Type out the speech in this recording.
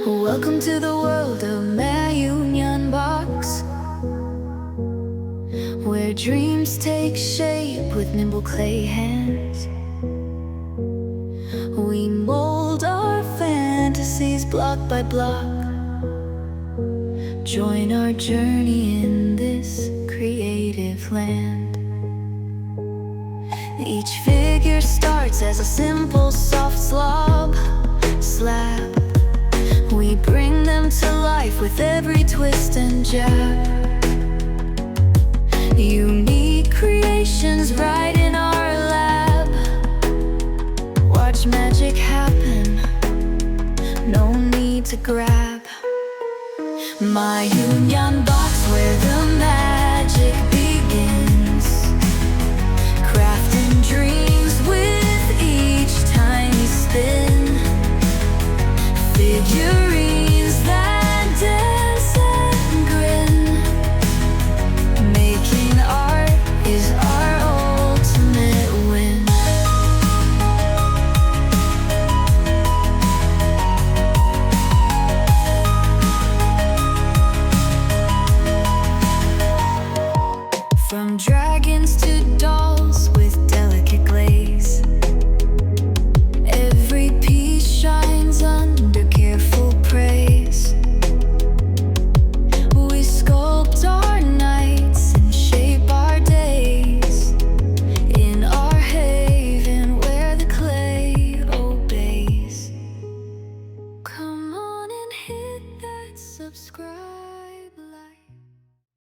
Welcome to the world of Maaiyu Nyanbox, where dreams take shape with nimble clay hands. We mold our fantasies block by block. Join our journey in this creative land. Each figure starts as a simple soft slab. We bring them to life with every twist and jab. Unique creations right in our lab. Watch magic happen, no need to grab. Maaiyu Nyanbox, where the magic begins. Crafting dreams with each tiny spin. Figure